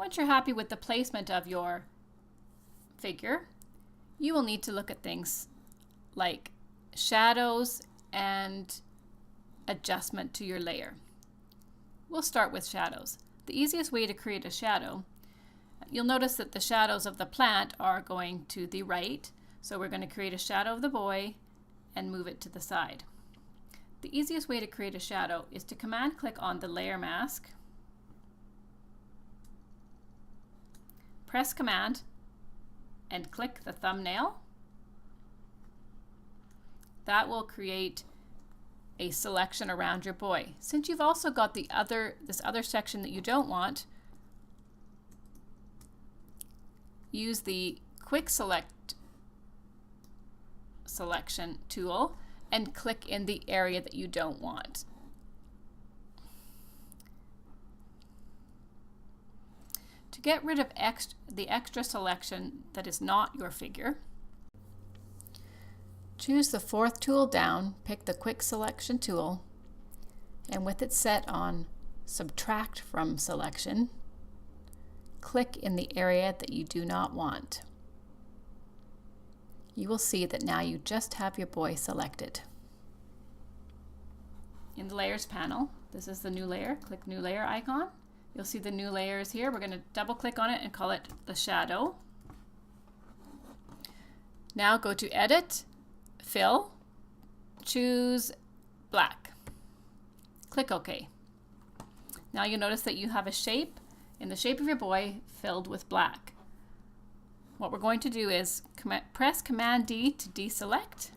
Once you're happy with the placement of your figure, you will need to look at things like shadows and adjustment to your layer. We'll start with shadows. The easiest way to create a shadow, you'll notice that the shadows of the plant are going to the right, so we're going to create a shadow of the boy and move it to the side. The easiest way to create a shadow is to command click on the layer mask, press command and click the thumbnail. That will create a selection around your boy. Since you've also got this other section that you don't want, use the quick select selection tool and click in the area that you don't want. To get rid of the extra selection that is not your figure, choose the fourth tool down, pick the quick selection tool, and with it set on subtract from selection, click in the area that you do not want. You will see that now you just have your boy selected. In the layers panel, this is the new layer, click new layer icon. You'll see the new layers here. We're going to double click on it and call it the shadow. Now go to edit, fill, choose black. Click OK. Now you'll notice that you have a shape in the shape of your boy filled with black. What we're going to do is press Command D to deselect.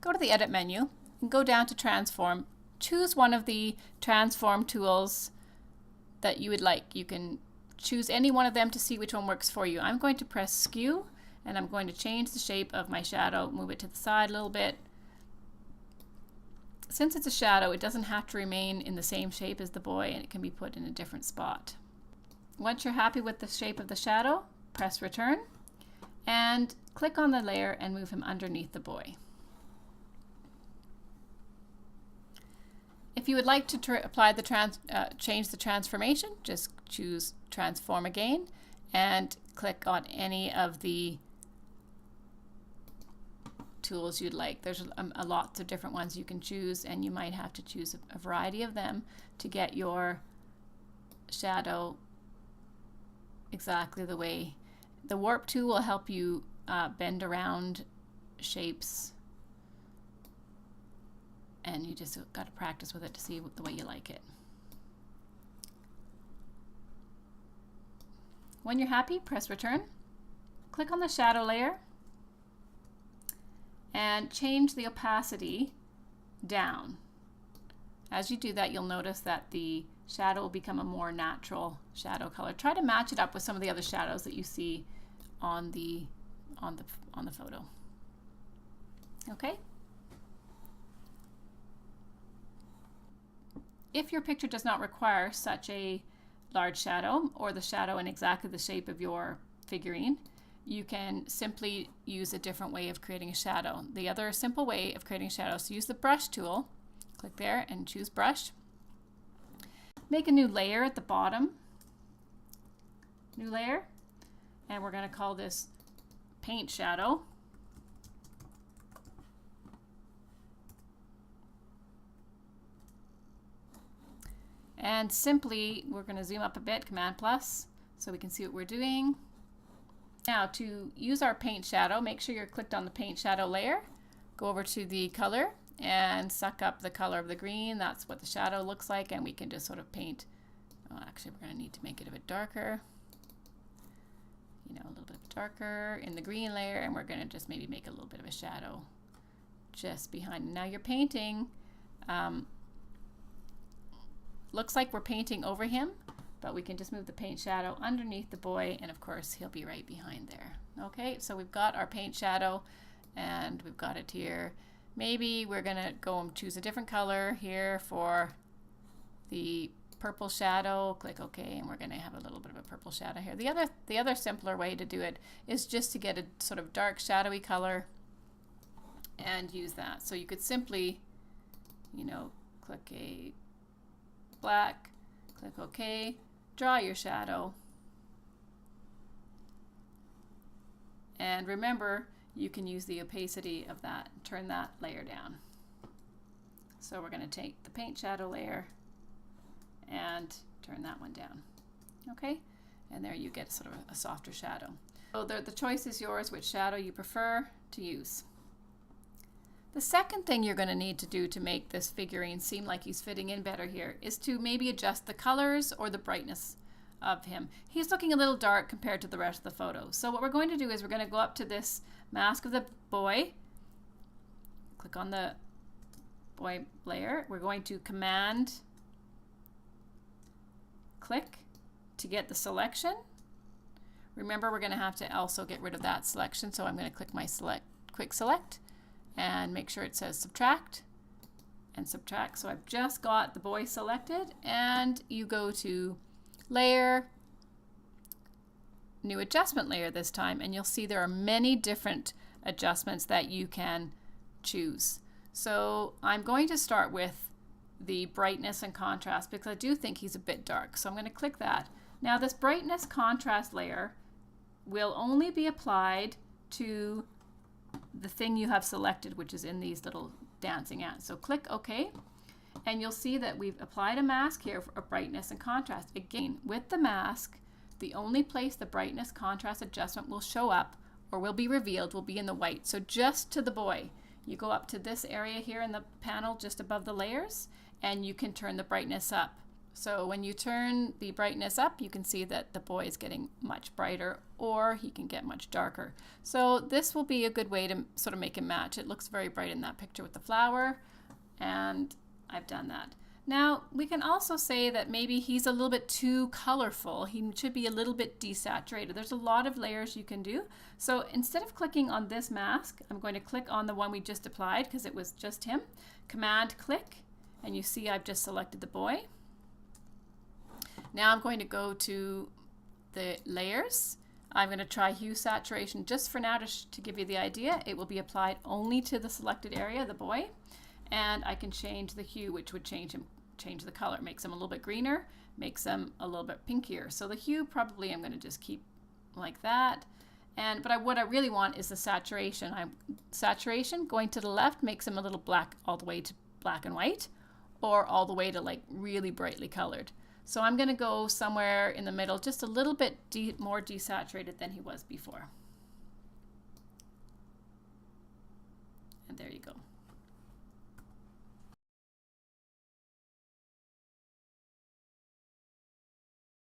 Go to the edit menu and go down to transform. Choose one of the transform tools that you would like. You can choose any one of them to see which one works for you. I'm going to press skew and I'm going to change the shape of my shadow, move it to the side a little bit. Since it's a shadow, it doesn't have to remain in the same shape as the boy, and it can be put in a different spot. Once you're happy with the shape of the shadow, press return and click on the layer and move him underneath the boy. If you would like to apply the change the transformation, just choose transform again and click on any of the tools you'd like. There's a lot of different ones you can choose, and you might have to choose a variety of them to get your shadow exactly the way. The warp tool will help you bend around shapes, and you just got to practice with it to see the way you like it. When you're happy, press return, click on the shadow layer and change the opacity down. As you do that, you'll notice that the shadow will become a more natural shadow color. Try to match it up with some of the other shadows that you see on the photo. Okay? If your picture does not require such a large shadow, or the shadow in exactly the shape of your figurine, you can simply use a different way of creating a shadow. The other simple way of creating a shadow is to use the brush tool. Click there and choose brush. Make a new layer at the bottom. New layer. And we're going to call this paint shadow. And simply, we're going to zoom up a bit, Command plus, so we can see what we're doing. Now, to use our paint shadow, make sure you're clicked on the paint shadow layer. Go over to the color and suck up the color of the green. That's what the shadow looks like, and we can just sort of paint. Oh, actually, we're going to need to make it a bit darker. You know, a little bit darker in the green layer, and we're going to just maybe make a little bit of a shadow just behind. Now you're painting. Looks like we're painting over him, but we can just move the paint shadow underneath the boy, and of course he'll be right behind there. Okay, so we've got our paint shadow and we've got it here. Maybe we're gonna go and choose a different color here for the purple shadow. Click OK, and we're gonna have a little bit of a purple shadow here. The other simpler way to do it is just to get a sort of dark shadowy color and use that. So you could simply, you know, click a black, click OK, draw your shadow. And remember, you can use the opacity of that, turn that layer down. So we're going to take the paint shadow layer and turn that one down. Okay, and there you get sort of a softer shadow. So the choice is yours, which shadow you prefer to use. The second thing you're going to need to do to make this figurine seem like he's fitting in better here is to maybe adjust the colors or the brightness of him. He's looking a little dark compared to the rest of the photo. So what we're going to do is we're going to go up to this mask of the boy, click on the boy layer. We're going to Command click to get the selection. Remember, we're going to have to also get rid of that selection, so I'm going to click my quick select and make sure it says subtract and subtract. So I've just got the boy selected, and you go to layer, new adjustment layer this time, and you'll see there are many different adjustments that you can choose. So I'm going to start with the brightness and contrast because I do think he's a bit dark. So I'm going to click that. Now this brightness contrast layer will only be applied to the thing you have selected, which is in these little dancing ants. So click OK, and you'll see that we've applied a mask here for brightness and contrast. Again, with the mask, the only place the brightness contrast adjustment will show up or will be revealed will be in the white. So just to the boy, you go up to this area here in the panel just above the layers, and you can turn the brightness up. So when you turn the brightness up, you can see that the boy is getting much brighter, or he can get much darker. So this will be a good way to sort of make him match. It looks very bright in that picture with the flower, and I've done that. Now we can also say that maybe he's a little bit too colorful. He should be a little bit desaturated. There's a lot of layers you can do. So instead of clicking on this mask, I'm going to click on the one we just applied because it was just him. Command click, and you see I've just selected the boy. Now I'm going to go to the layers. I'm going to try hue saturation just for now to give you the idea. It will be applied only to the selected area, the boy. And I can change the hue, which would change the color. It makes him a little bit greener, makes him a little bit pinkier. So the hue probably I'm going to just keep like that. But what I really want is the saturation. Saturation going to the left makes him a little black all the way to black and white, or all the way to like really brightly colored. So I'm going to go somewhere in the middle, just a little bit more desaturated than he was before. And there you go.